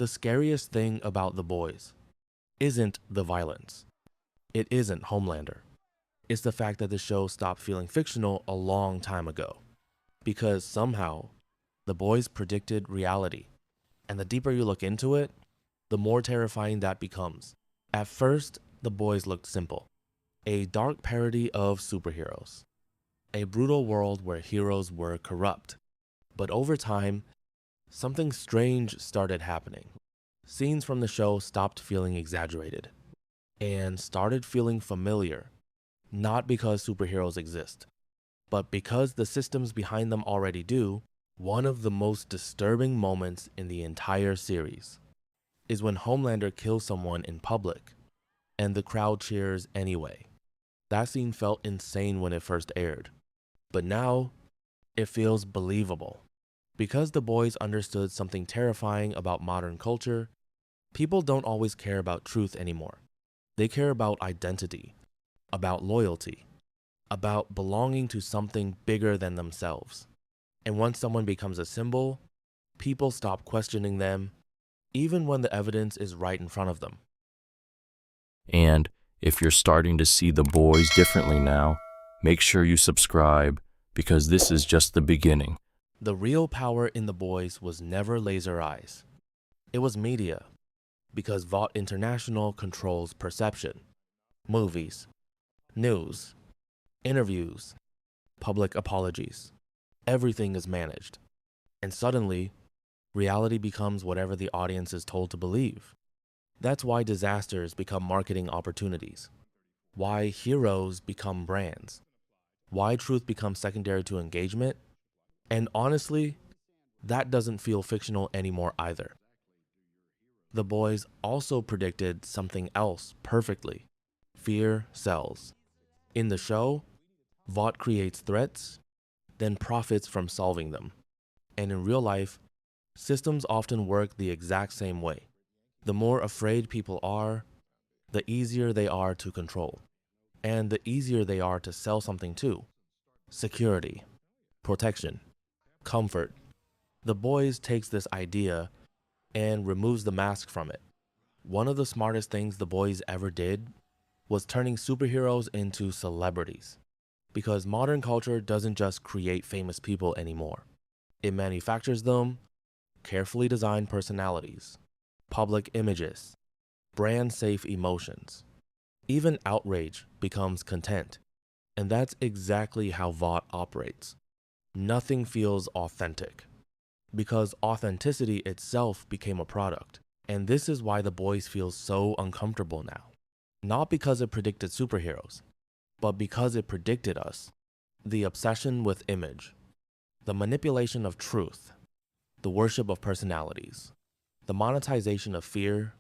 The scariest thing about The Boys isn't the violence. It isn't Homelander. It's the fact that the show stopped feeling fictional a long time ago. Because somehow, The Boys predicted reality. And the deeper you look into it, the more terrifying that becomes. At first, The Boys looked simple. A dark parody of superheroes. A brutal world where heroes were corrupt. But over time, something strange started happening. Scenes from the show stopped feeling exaggerated and started feeling familiar, not because superheroes exist, but because the systems behind them already do. One of the most disturbing moments in the entire series is when Homelander kills someone in public and the crowd cheers anyway. That scene felt insane when it first aired, but now it feels believable. Because The Boys understood something terrifying about modern culture, people don't always care about truth anymore. They care about identity, about loyalty, about belonging to something bigger than themselves. And once someone becomes a symbol, people stop questioning them, even when the evidence is right in front of them. And if you're starting to see The Boys differently now, make sure you subscribe, because this is just the beginning. The real power in The Boys was never laser eyes. It was media, because Vought International controls perception, movies, news, interviews, public apologies. Everything is managed. And suddenly, reality becomes whatever the audience is told to believe. That's why disasters become marketing opportunities. Why heroes become brands. Why truth becomes secondary to engagement. And honestly, that doesn't feel fictional anymore either. The Boys also predicted something else perfectly. Fear sells. In the show, Vought creates threats, then profits from solving them. And in real life, systems often work the exact same way. The more afraid people are, the easier they are to control. And the easier they are to sell something too. Security, protection, comfort. The Boys takes this idea and removes the mask from it. One of the smartest things The Boys ever did was turning superheroes into celebrities. Because modern culture doesn't just create famous people anymore. It manufactures them, carefully designed personalities, public images, brand-safe emotions. Even outrage becomes content. And that's exactly how Vought operates. Nothing feels authentic, because authenticity itself became a product. And this is why The Boys feels so uncomfortable now. Not because it predicted superheroes, but because it predicted us. The obsession with image, the manipulation of truth, the worship of personalities, the monetization of fear.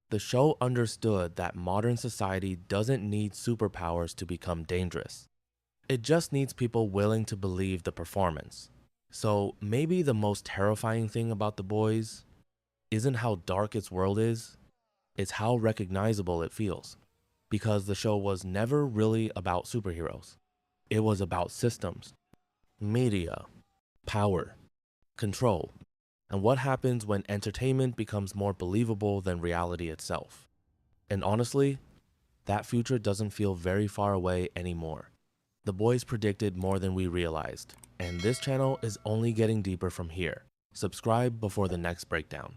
The show understood that modern society doesn't need superpowers to become dangerous. It just needs people willing to believe the performance. So maybe the most terrifying thing about The Boys isn't how dark its world is, it's how recognizable it feels. Because the show was never really about superheroes. It was about systems, media, power, control, and what happens when entertainment becomes more believable than reality itself. And honestly, that future doesn't feel very far away anymore. The Boys predicted more than we realized, and this channel is only getting deeper from here. Subscribe before the next breakdown.